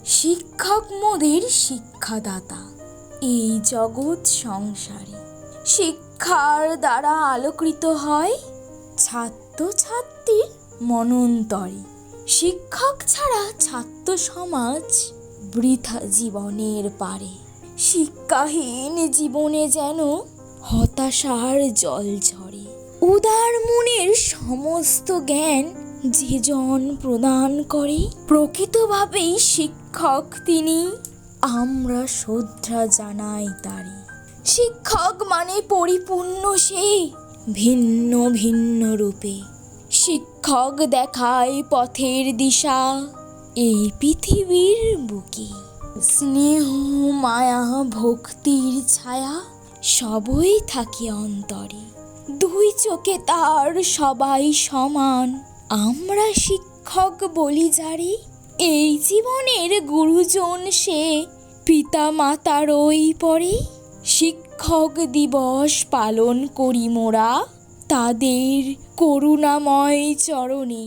শিক্ষক মোদের শিক্ষাদাতা। এই জগৎ সংসারে শিক্ষার দ্বারা আলোকিত হয় ছাত্রছাত্রীর মনন্তরে। শিক্ষক ছাড়া ছাত্র সমাজ বৃথা জীবনের পারে। শিক্ষাহীন জীবনে যেন হতাশার জল ঝরে। উদার মনের সমস্ত জ্ঞান যে জন প্রদান করে, প্রকৃতভাবেই শিক্ষক তিনি, আমরা শ্রদ্ধা জানাই তারে। শিক্ষক মানে পরিপূর্ণ সে ভিন্ন ভিন্ন রূপে। শিক্ষক দেখায় পথের দিশা এই পৃথিবীর বুকে। স্নেহ মায়া ভক্তির ছায়া সবই থাকে অন্তরে। দুই চোখে তার সবাই সমান, আমরা শিক্ষক বলি যারে। এই জীবনের গুরুজন সে পিতা মাতারই পরে। শিক্ষক দিবস পালন করি মোরা তাদের করুণাময় চরণে।